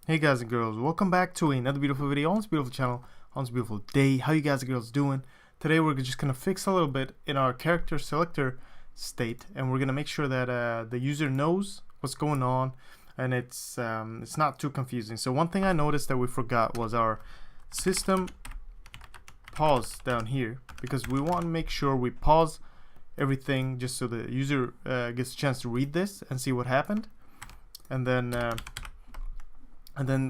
Hey guys and girls, welcome back to another beautiful video on this beautiful channel, on this beautiful day. How you guys and girls doing? Today we're just going to fix a little bit in our character selector state, and we're going to make sure that the user knows what's going on and it's not too confusing. So one thing I noticed that we forgot was our system pause down here, because we want to make sure we pause everything just so the user gets a chance to read this and see what happened, and then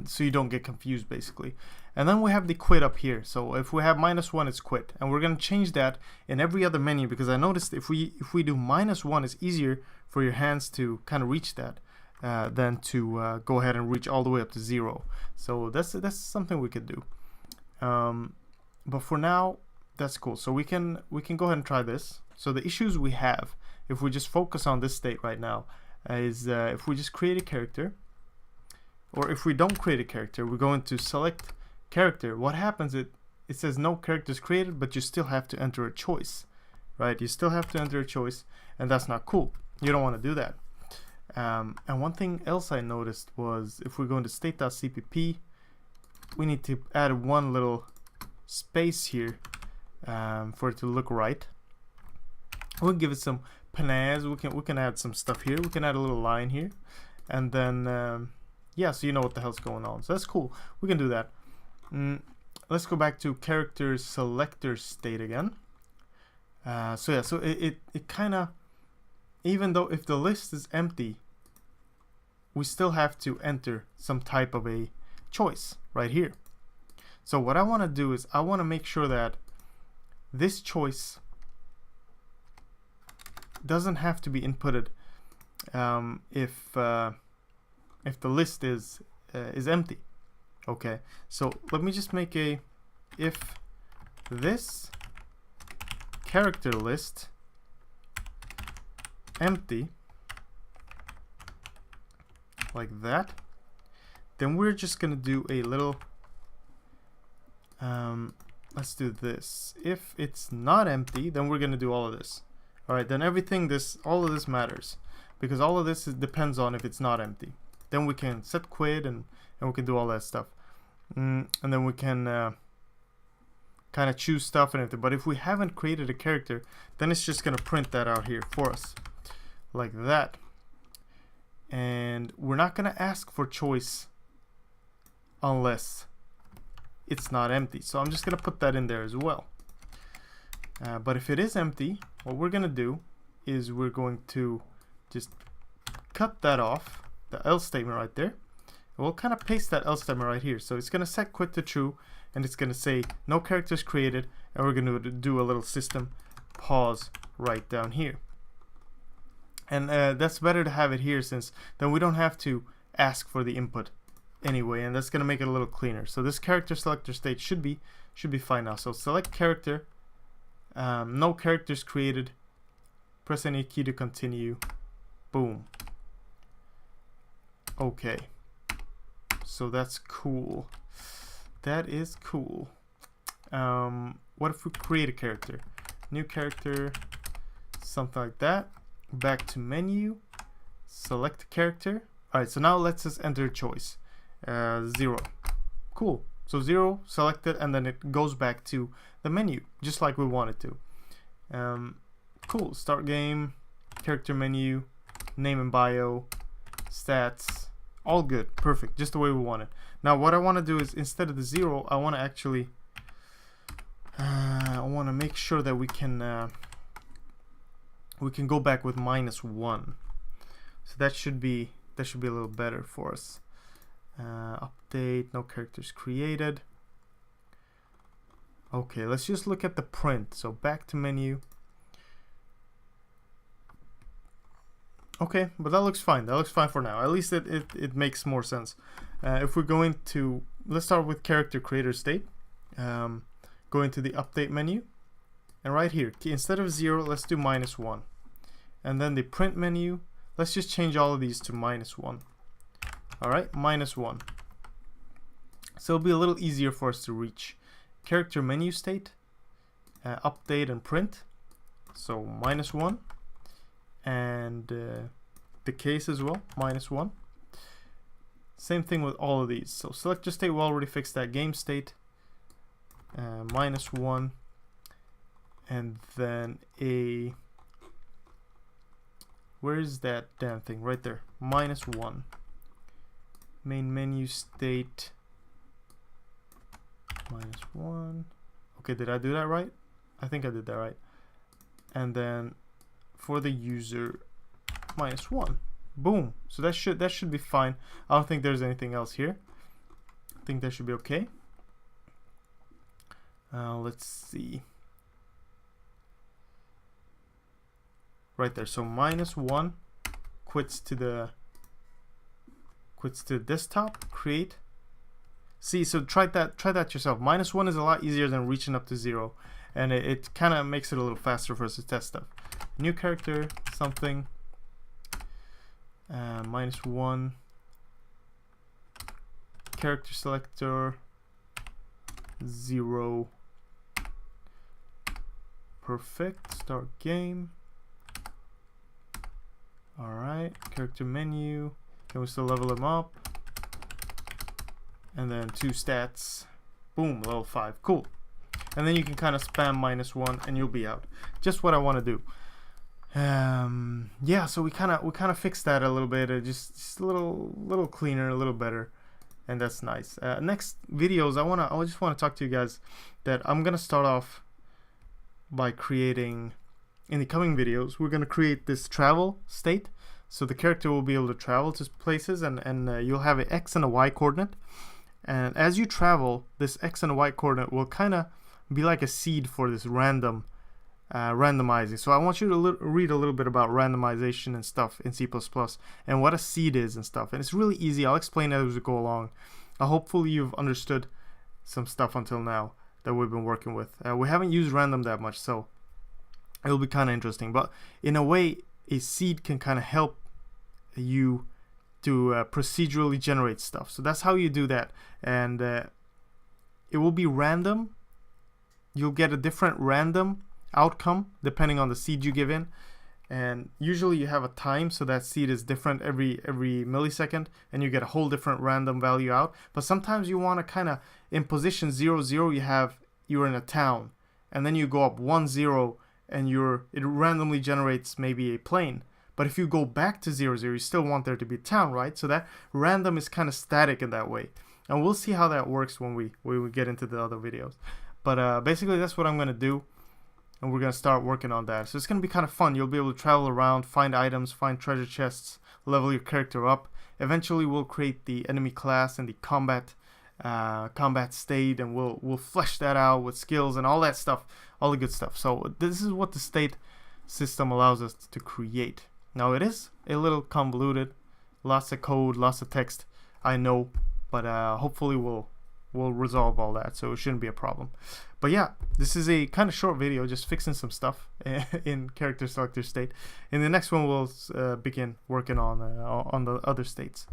so you don't get confused basically. And then we have the quit up here. So if we have -1, it's quit, and we're going to change that in every other menu, because I noticed if we do -1, it's easier for your hands to kind of reach that than to go ahead and reach all the way up to 0. So that's something we could do. But for now, that's cool. So we can go ahead and try this. So the issues we have, if we just focus on this state right now, is if we just create a character, or if we don't create a character, we're going to select character. What happens, it says no characters created, but you still have to enter a choice, right? You still have to enter a choice, and that's not cool. You don't want to do that. And one thing else I noticed was if we go into state.cpp, we need to add one little space here for it to look right. We'll give it some panache. We can add some stuff here. We can add a little line here, and then yeah, so you know what the hell's going on. So that's cool. We can do that. Let's go back to character selector state again. So yeah, so it kind of, even though if the list is empty, we still have to enter some type of a choice right here. So what I want to do is I want to make sure that this choice doesn't have to be inputted if the list is empty. Okay, so let me just make a if this character list empty, like that. Then we're just gonna do a little let's do this. If it's not empty, then we're gonna do all of this. All right, then all of this matters, because all of this depends on if it's not empty. Then we can set quit and we can do all that stuff, and then we can kind of choose stuff and everything. But if we haven't created a character, then it's just gonna print that out here for us like that, and we're not gonna ask for choice unless it's not empty. So I'm just gonna put that in there as well. But if it is empty, what we're gonna do is we're going to just cut that off, the else statement right there. We'll kind of paste that else statement right here. So it's going to set quit to true, and it's going to say no characters created, and we're going to do a little system pause right down here. And that's better to have it here, since then we don't have to ask for the input anyway, and that's going to make it a little cleaner. So this character selector state should be fine now. So select character, no characters created, press any key to continue, boom. Okay, so that's cool. That is cool. What if we create a character, new character, something like that? Back to menu, select character. All right, so now let's just enter a choice. 0. Cool. So 0 selected, and then it goes back to the menu just like we want it to. Cool. Start game, character menu, name and bio, stats, all good, perfect, just the way we want it. Now what I want to do is, instead of the 0, I want to actually I want to make sure that we can go back with -1. So that should be a little better for us. Update, no characters created. Okay, let's just look at the print. So back to menu. Okay, but that looks fine. That looks fine for now. At least it makes more sense. If we're going to, let's start with character creator state. Go into the update menu, and right here, instead of 0, let's do -1. And then the print menu, let's just change all of these to -1. All right, -1. So it'll be a little easier for us to reach. Character menu state, update and print. So -1. And the case as well, -1. Same thing with all of these. So selector state, we already fixed that. Game state, -1, and then a, where is that damn thing? Right there, -1. Main menu state, -1. Okay, did I do that right? I think I did that right. And then for the user, -1. Boom. So that should be fine. I don't think there's anything else here. I think that should be okay. Let's see. Right there. So -1 quits to the desktop. Create. See, so try that yourself. -1 is a lot easier than reaching up to 0, and it kind of makes it a little faster for us to test stuff. New character, something. -1. Character selector 0. Perfect. Start game. Alright, character menu. Can we still level him up? And then 2 stats. Boom, level 5. Cool. And then you can kind of spam -1 and you'll be out. Just what I want to do. Yeah, so we kind of fixed that a little bit, just a little cleaner, a little better, and that's nice. Next videos, I just want to talk to you guys that I'm gonna start off by creating. In the coming videos, we're gonna create this travel state, so the character will be able to travel to places, and you'll have an X and a Y coordinate, and as you travel, this X and a Y coordinate will kind of be like a seed for this randomizing. So I want you to read a little bit about randomization and stuff in C++ and what a seed is and stuff. And it's really easy. I'll explain it as we go along. Hopefully you've understood some stuff until now that we've been working with. We haven't used random that much, so it'll be kind of interesting. But in a way, a seed can kind of help you to procedurally generate stuff. So that's how you do that. And it will be random. You'll get a different random outcome depending on the seed you give in, and usually you have a time, so that seed is different every millisecond, and you get a whole different random value out. But sometimes you want to kind of, in position 0, 0, you're in a town, and then you go up 1, 0, and it randomly generates maybe a plane. But if you go back to 0, 0, you still want there to be a town, right? So that random is kind of static in that way, and we'll see how that works when we get into the other videos. But basically that's what I'm gonna do. And we're going to start working on that. So it's going to be kind of fun. You'll be able to travel around, find items, find treasure chests, level your character up. Eventually we'll create the enemy class and the combat state, and we'll flesh that out with skills and all that stuff, all the good stuff. So this is what the state system allows us to create. Now it is a little convoluted, lots of code, lots of text, I know, but hopefully we'll resolve all that, so it shouldn't be a problem. But yeah, this is a kind of short video, just fixing some stuff in character selector state. In the next one, we'll begin working on the other states.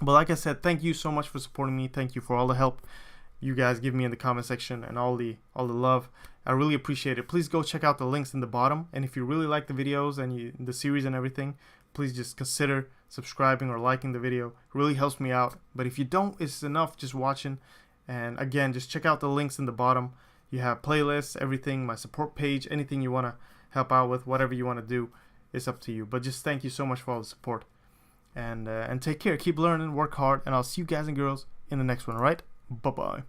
But like I said, thank you so much for supporting me. Thank you for all the help you guys give me in the comment section and all the love. I really appreciate it. Please go check out the links in the bottom, and if you really like the videos and the series and everything, please just consider subscribing or liking the video. It really helps me out. But if you don't, it's enough just watching. And again, just check out the links in the bottom. You have playlists, everything, my support page, anything you want to help out with, whatever you want to do, it's up to you. But just thank you so much for all the support. And take care, keep learning, work hard, and I'll see you guys and girls in the next one, alright? Bye-bye.